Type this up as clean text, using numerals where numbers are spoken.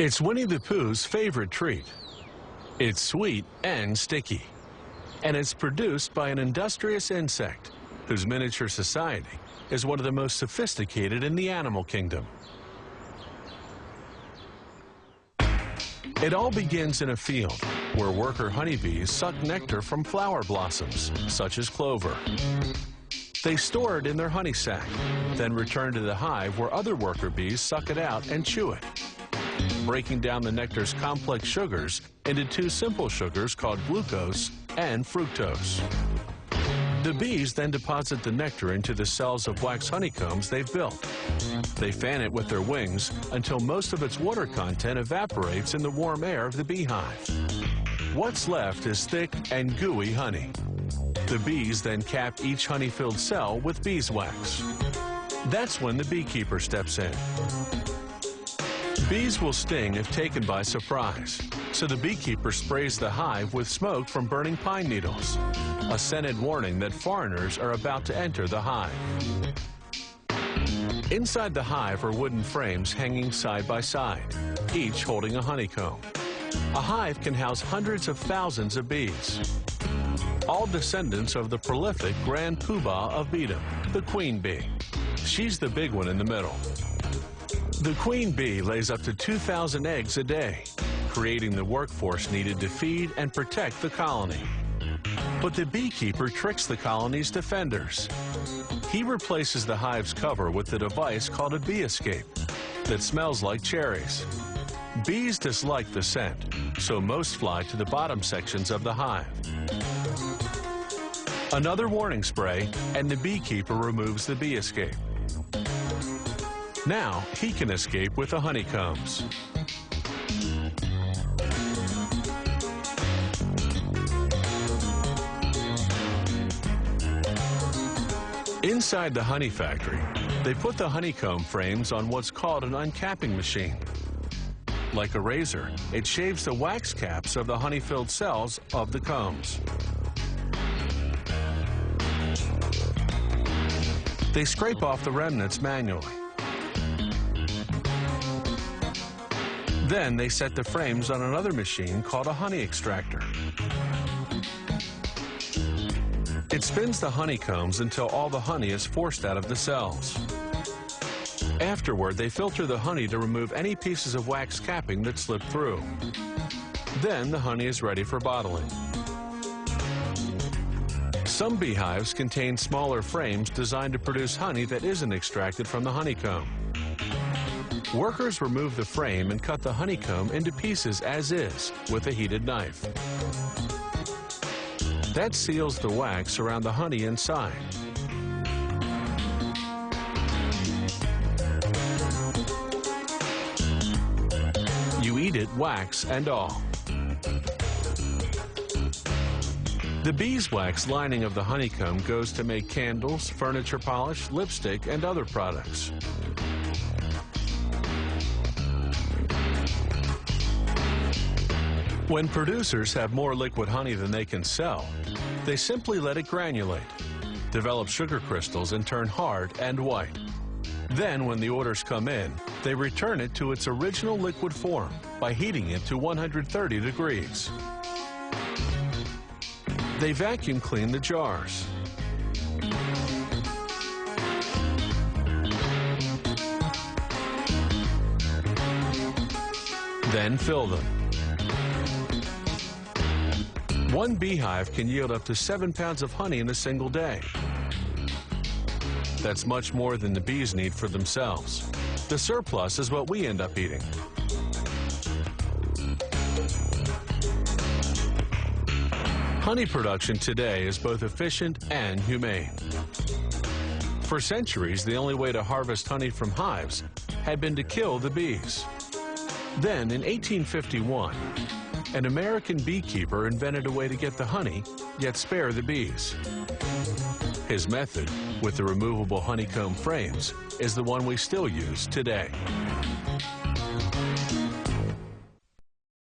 It's Winnie the Pooh's favorite treat. It's sweet and sticky, and it's produced by an industrious insect whose miniature society is one of the most sophisticated in the animal kingdom. It all begins in a field where worker honeybees suck nectar from flower blossoms, such as clover. They store it in their honey sac, then return to the hive where other worker bees suck it out and chew it, breaking down the nectar's complex sugars into two simple sugars called glucose and fructose. The bees then deposit the nectar into the cells of wax honeycombs they've built. They fan it with their wings until most of its water content evaporates in the warm air of the beehive. What's left is thick and gooey honey. The bees then cap each honey-filled cell with beeswax. That's when the beekeeper steps in. Bees will sting if taken by surprise, so the beekeeper sprays the hive with smoke from burning pine needles, a scented warning that foreigners are about to enter the hive. Inside the hive are wooden frames hanging side by side, each holding a honeycomb. A hive can house hundreds of thousands of bees, all descendants of the prolific grand poobah of beedom, the queen bee. She's the big one in the middle. The queen bee lays up to 2,000 eggs a day, creating the workforce needed to feed and protect the colony. But the beekeeper tricks the colony's defenders. He replaces the hive's cover with a device called a bee escape that smells like cherries. Bees dislike the scent, so most fly to the bottom sections of the hive. Another warning spray, and the beekeeper removes the bee escape. Now he can escape with the honeycombs. Inside the honey factory, they put the honeycomb frames on what's called an uncapping machine. Like a razor, it shaves the wax caps of the honey-filled cells of the combs. They scrape off the remnants manually. Then they set the frames on another machine called a honey extractor. It spins the honeycombs until all the honey is forced out of the cells. Afterward, they filter the honey to remove any pieces of wax capping that slip through. Then the honey is ready for bottling. Some beehives contain smaller frames designed to produce honey that isn't extracted from the honeycomb. Workers remove the frame and cut the honeycomb into pieces as is with a heated knife. That seals the wax around the honey inside. You eat it, wax and all. The beeswax lining of the honeycomb goes to make candles, furniture polish, lipstick, and other products. When producers have more liquid honey than they can sell, they simply let it granulate, develop sugar crystals, and turn hard and white. Then, when the orders come in, they return it to its original liquid form by heating it to 130 degrees. They vacuum clean the jars. Then fill them. One beehive can yield up to 7 pounds of honey in a single day. That's much more than the bees need for themselves. The surplus is what we end up eating. Honey production today is both efficient and humane. For centuries, the only way to harvest honey from hives had been to kill the bees. Then, in 1851, an American beekeeper invented a way to get the honey, yet spare the bees. His method, with the removable honeycomb frames, is the one we still use today.